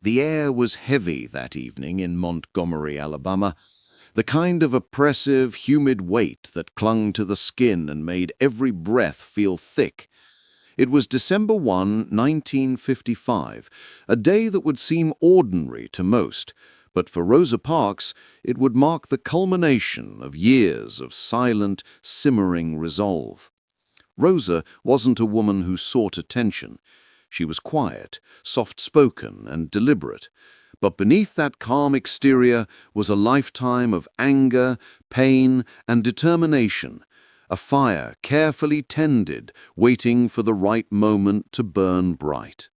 The air was heavy that evening in Montgomery, Alabama, the kind of oppressive, humid weight that clung to the skin and made every breath feel thick. It was December 1, 1955, a day that would seem ordinary to most, but for Rosa Parks, it would mark the culmination of years of silent, simmering resolve. Rosa wasn't a woman who sought attention. She was quiet, soft-spoken, and deliberate. But beneath that calm exterior was a lifetime of anger, pain, and determination, a fire carefully tended, waiting for the right moment to burn bright.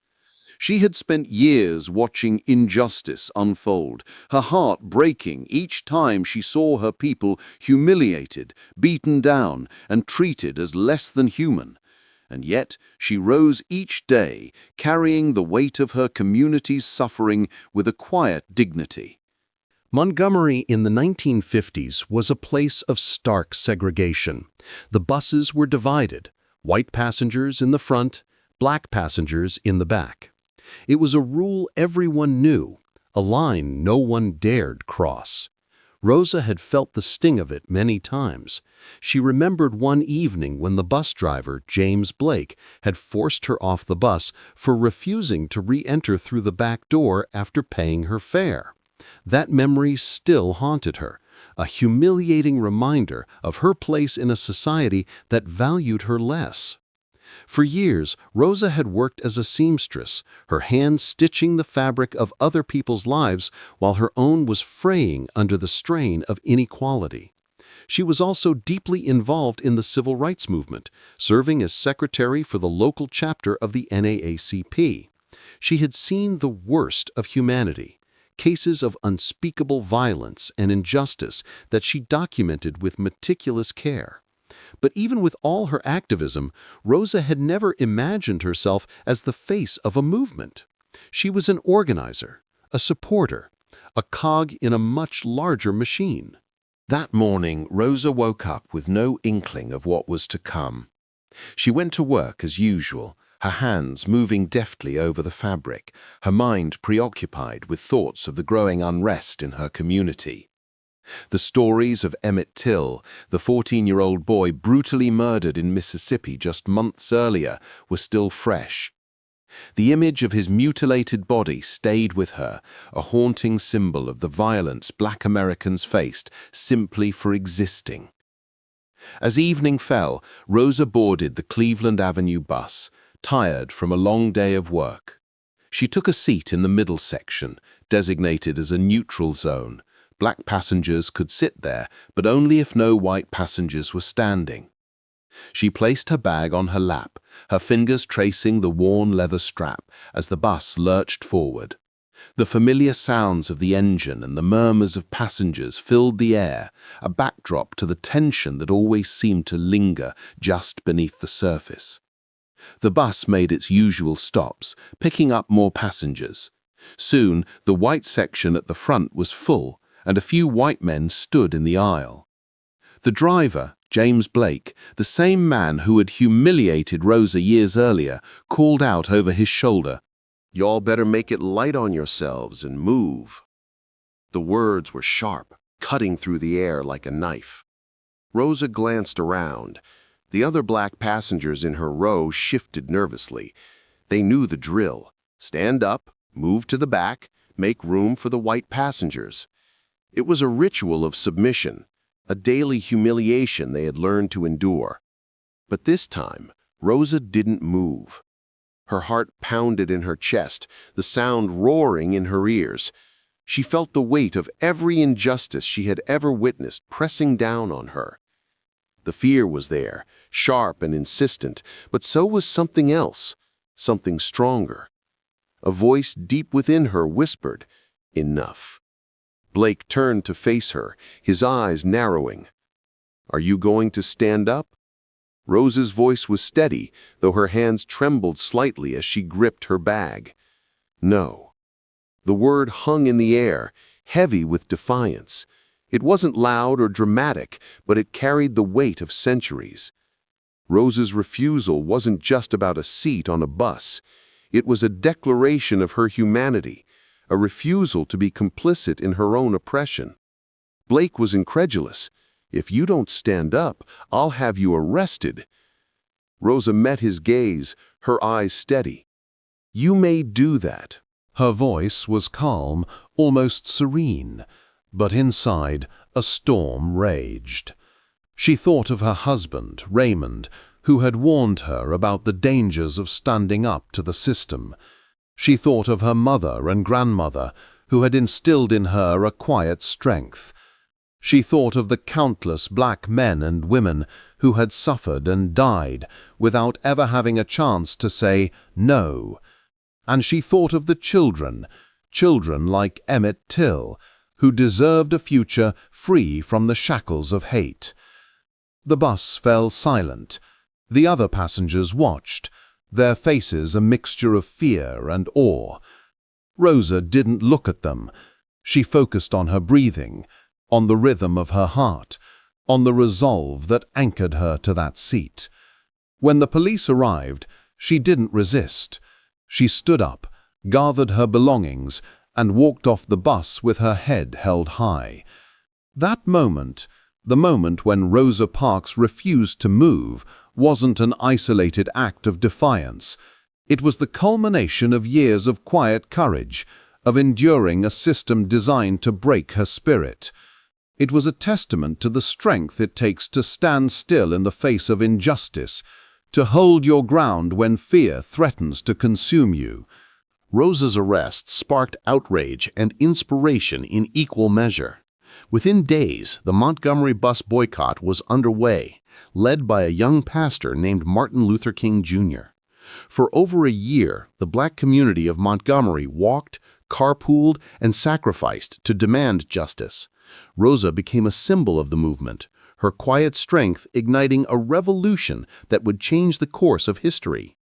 She had spent years watching injustice unfold, her heart breaking each time she saw her people humiliated, beaten down, and treated as less than human. And yet she rose each day, carrying the weight of her community's suffering with a quiet dignity. Montgomery in the 1950s was a place of stark segregation. The buses were divided, white passengers in the front, black passengers in the back. It was a rule everyone knew, a line no one dared cross. Rosa had felt the sting of it many times. She remembered one evening when the bus driver, James Blake, had forced her off the bus for refusing to re-enter through the back door after paying her fare. That memory still haunted her, a humiliating reminder of her place in a society that valued her less. For years, Rosa had worked as a seamstress, her hands stitching the fabric of other people's lives while her own was fraying under the strain of inequality. She was also deeply involved in the civil rights movement, serving as secretary for the local chapter of the NAACP. She had seen the worst of humanity, cases of unspeakable violence and injustice that she documented with meticulous care. But even with all her activism, Rosa had never imagined herself as the face of a movement. She was an organizer, a supporter, a cog in a much larger machine. That morning, Rosa woke up with no inkling of what was to come. She went to work as usual, her hands moving deftly over the fabric, her mind preoccupied with thoughts of the growing unrest in her community. The stories of Emmett Till, the 14-year-old boy brutally murdered in Mississippi just months earlier, were still fresh. The image of his mutilated body stayed with her, a haunting symbol of the violence Black Americans faced simply for existing. As evening fell, Rosa boarded the Cleveland Avenue bus, tired from a long day of work. She took a seat in the middle section, designated as a neutral zone. Black passengers could sit there, but only if no white passengers were standing. She placed her bag on her lap, her fingers tracing the worn leather strap as the bus lurched forward. The familiar sounds of the engine and the murmurs of passengers filled the air, a backdrop to the tension that always seemed to linger just beneath the surface. The bus made its usual stops, picking up more passengers. Soon, the white section at the front was full, and a few white men stood in the aisle. The driver, James Blake, the same man who had humiliated Rosa years earlier, called out over his shoulder, "Y'all better make it light on yourselves and move." The words were sharp, cutting through the air like a knife. Rosa glanced around. The other black passengers in her row shifted nervously. They knew the drill. Stand up, move to the back, make room for the white passengers. It was a ritual of submission, a daily humiliation they had learned to endure. But this time, Rosa didn't move. Her heart pounded in her chest, the sound roaring in her ears. She felt the weight of every injustice she had ever witnessed pressing down on her. The fear was there, sharp and insistent, but so was something else, something stronger. A voice deep within her whispered, "Enough." Blake turned to face her, his eyes narrowing. "Are you going to stand up?" Rosa's voice was steady, though her hands trembled slightly as she gripped her bag. "No." The word hung in the air, heavy with defiance. It wasn't loud or dramatic, but it carried the weight of centuries. Rosa's refusal wasn't just about a seat on a bus. It was a declaration of her humanity, a refusal to be complicit in her own oppression. Blake was incredulous. "If you don't stand up, I'll have you arrested." Rosa met his gaze, her eyes steady. "You may do that." Her voice was calm, almost serene, but inside a storm raged. She thought of her husband, Raymond, who had warned her about the dangers of standing up to the system. She thought of her mother and grandmother, who had instilled in her a quiet strength. She thought of the countless black men and women who had suffered and died without ever having a chance to say no. And she thought of the children like Emmett Till, who deserved a future free from the shackles of hate. The bus fell silent. The other passengers watched, their faces a mixture of fear and awe. Rosa didn't look at them. She focused on her breathing, on the rhythm of her heart, on the resolve that anchored her to that seat. When the police arrived, she didn't resist. She stood up, gathered her belongings, and walked off the bus with her head held high. That moment, the moment when Rosa Parks refused to move, wasn't an isolated act of defiance. It was the culmination of years of quiet courage, of enduring a system designed to break her spirit. It was a testament to the strength it takes to stand still in the face of injustice, to hold your ground when fear threatens to consume you. Rosa's arrest sparked outrage and inspiration in equal measure. Within days, the Montgomery bus boycott was underway, led by a young pastor named Martin Luther King Jr. For over a year, the black community of Montgomery walked, carpooled, and sacrificed to demand justice. Rosa became a symbol of the movement, her quiet strength igniting a revolution that would change the course of history.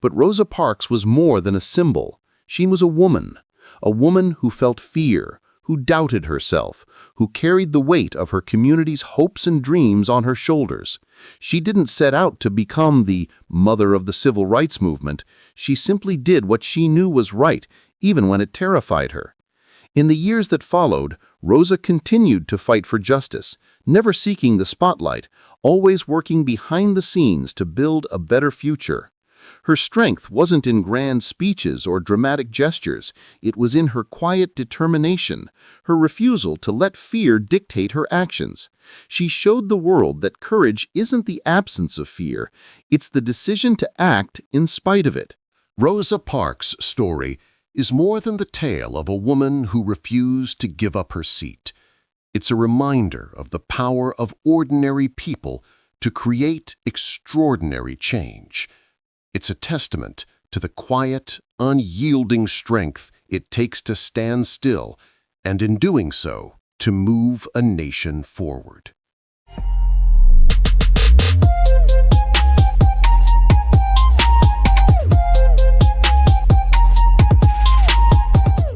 But Rosa Parks was more than a symbol. She was a woman who felt fear, who doubted herself, who carried the weight of her community's hopes and dreams on her shoulders. She didn't set out to become the mother of the civil rights movement. She simply did what she knew was right, even when it terrified her. In the years that followed, Rosa continued to fight for justice, never seeking the spotlight, always working behind the scenes to build a better future. Her strength wasn't in grand speeches or dramatic gestures. It was in her quiet determination, her refusal to let fear dictate her actions. She showed the world that courage isn't the absence of fear, it's the decision to act in spite of it. Rosa Parks' story is more than the tale of a woman who refused to give up her seat. It's a reminder of the power of ordinary people to create extraordinary change. It's a testament to the quiet, unyielding strength it takes to stand still, and in doing so, to move a nation forward.